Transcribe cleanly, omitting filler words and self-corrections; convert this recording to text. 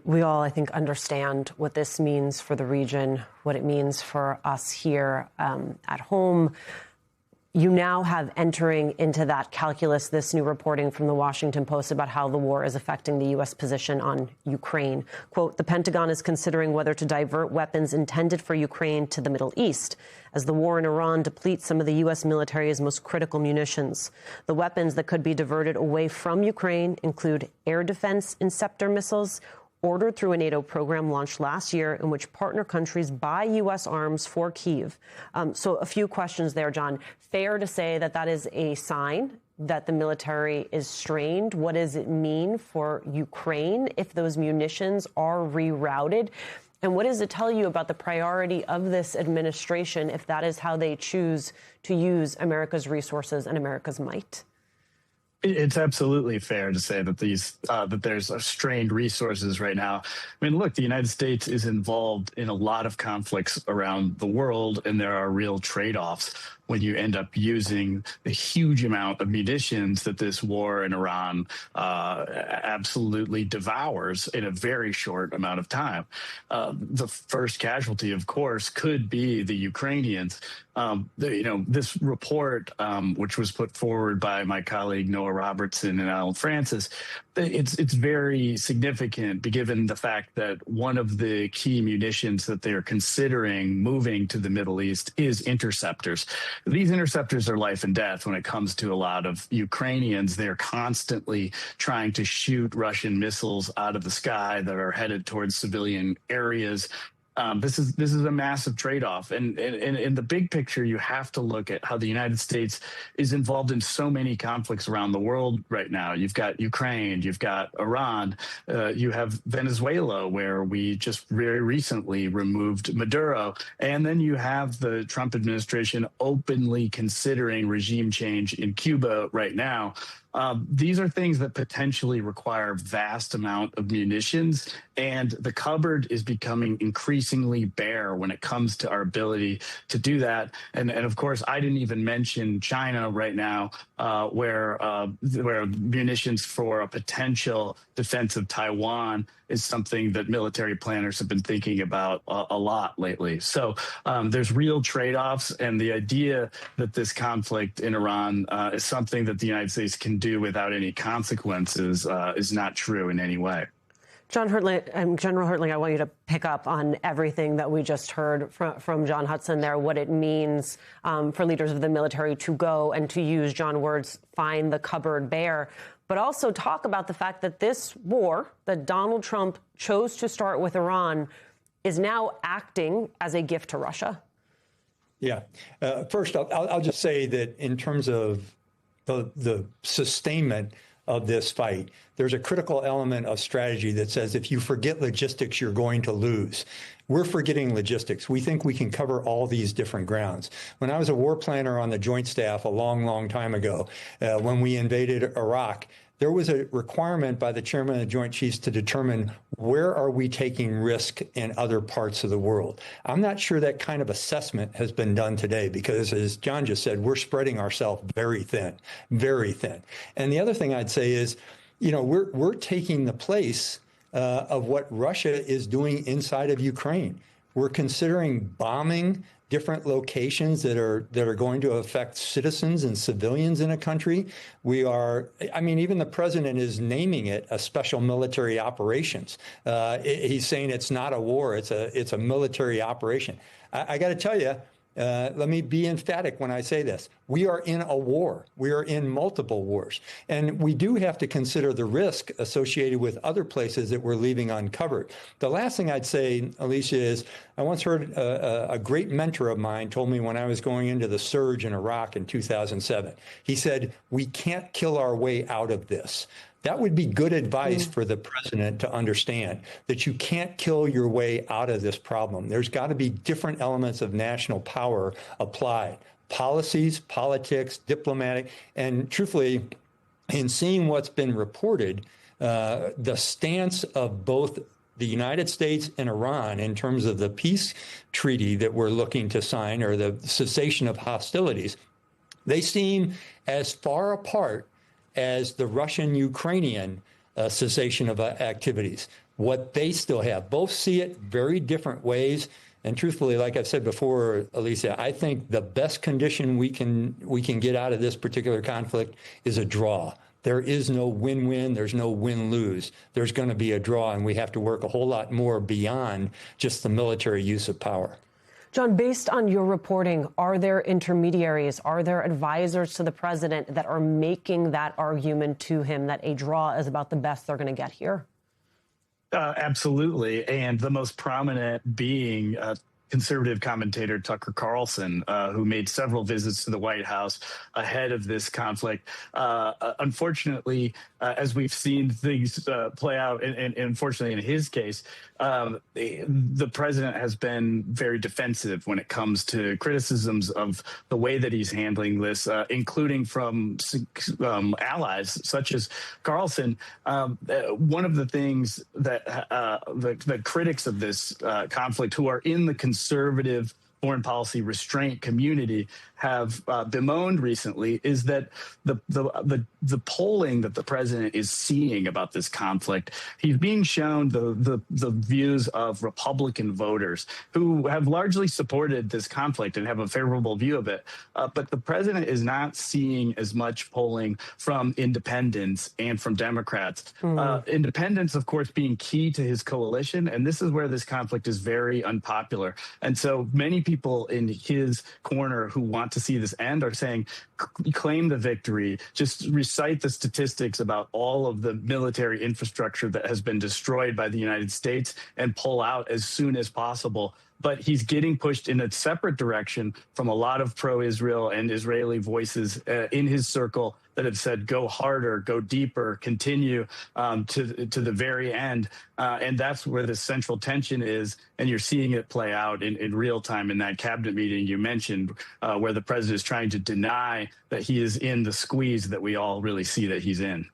We all, I think, understand what this means for the region, what it means for us here at home. You now have entering into that calculus this new reporting from the Washington Post about how the war is affecting the U.S. position on Ukraine. Quote, the Pentagon is considering whether to divert weapons intended for Ukraine to the Middle East as the war in Iran depletes some of the U.S. military's most critical munitions. The weapons that could be diverted away from Ukraine include air defense Interceptor missiles, ordered through a NATO program launched last year in which partner countries buy U.S. arms for Kyiv. So a few questions there, John. Fair to say that that is a sign that the military is strained? What does it mean for Ukraine if those munitions are rerouted? And what does it tell you about the priority of this administration if that is how they choose to use America's resources and America's might? It's absolutely fair to say that that there's strained resources right now. I mean, look, the United States is involved in a lot of conflicts around the world, and there are real trade-offs when you end up using the huge amount of munitions that this war in Iran absolutely devours in a very short amount of time. The first casualty, of course, could be the Ukrainians. This report, which was put forward by my colleague Noah Robertson and Alan Francis, it's very significant given the fact that one of the key munitions that they're considering moving to the Middle East is interceptors. These interceptors are life and death when it comes to a lot of Ukrainians. They're constantly trying to shoot Russian missiles out of the sky that are headed towards civilian areas. This is a massive trade-off. And in the big picture, you have to look at how the United States is involved in so many conflicts around the world right now. You've got Ukraine, you've got Iran, you have Venezuela, where we just very recently removed Maduro. And then you have the Trump administration openly considering regime change in Cuba right now. These are things that potentially require vast amount of munitions, and the cupboard is becoming increasingly bare when it comes to our ability to do that. And of course, I didn't even mention China right now, where munitions for a potential defense of Taiwan is something that military planners have been thinking about a lot lately. So there's real trade-offs, and the idea that this conflict in Iran is something that the United States can do without any consequences is not true in any way. General Hertling, I want you to pick up on everything that we just heard from John Hudson there, what it means for leaders of the military to go and, to use John's words, find the cupboard bare, but also talk about the fact that this war that Donald Trump chose to start with Iran is now acting as a gift to Russia. Yeah. First, I'll just say that in terms of the sustainment of this fight, there's a critical element of strategy that says if you forget logistics, you're going to lose. We're forgetting logistics. We think we can cover all these different grounds. When I was a war planner on the Joint Staff a long, long time ago, when we invaded Iraq, there was a requirement by the chairman of the Joint Chiefs to determine where are we taking risk in other parts of the world. I'm not sure that kind of assessment has been done today because, as John just said, we're spreading ourselves very thin, very thin. And the other thing I'd say is, we're taking the place of what Russia is doing inside of Ukraine. We're considering bombing different locations that are going to affect citizens and civilians in a country. Even the president is naming it a special military operations. He's saying it's not a war, it's a military operation. I got to tell you, let me be emphatic when I say this. We are in a war. We are in multiple wars. And we do have to consider the risk associated with other places that we're leaving uncovered. The last thing I'd say, Alicia, is I once heard a great mentor of mine told me when I was going into the surge in Iraq in 2007. He said, we can't kill our way out of this. That would be good advice for the president to understand that you can't kill your way out of this problem. There's got to be different elements of national power applied. Policies, politics, diplomatic, and truthfully, in seeing what's been reported, the stance of both the United States and Iran in terms of the peace treaty that we're looking to sign or the cessation of hostilities, they seem as far apart as the Russian-Ukrainian cessation of activities. what they still have. Both see it very different ways. And truthfully, like I've said before, Alicia, I think the best condition we can get out of this particular conflict is a draw. There is no win-win. There's no win-lose. There's going to be a draw, and we have to work a whole lot more beyond just the military use of power. John, based on your reporting, are there intermediaries, are there advisors to the president that are making that argument to him that a draw is about the best they're going to get here? Absolutely. And the most prominent being conservative commentator Tucker Carlson, who made several visits to the White House ahead of this conflict. Unfortunately, as we've seen things play out, and unfortunately in his case, the president has been very defensive when it comes to criticisms of the way that he's handling this, including from allies such as Carlson. One of the things that the critics of this conflict, who are in the conservative foreign policy restraint community, have bemoaned recently, is that the polling that the president is seeing about this conflict, he's being shown the views of Republican voters who have largely supported this conflict and have a favorable view of it. But the president is not seeing as much polling from independents and from Democrats. Independents, of course, being key to his coalition. And this is where this conflict is very unpopular. And so many people in his corner who want to see this end are saying, claim the victory, just recite the statistics about all of the military infrastructure that has been destroyed by the United States and pull out as soon as possible. But he's getting pushed in a separate direction from a lot of pro-Israel and Israeli voices in his circle that have said, go harder, go deeper, continue to the very end. And that's where the central tension is. And you're seeing it play out in real time in that cabinet meeting you mentioned, where the president is trying to deny that he is in the squeeze that we all really see that he's in.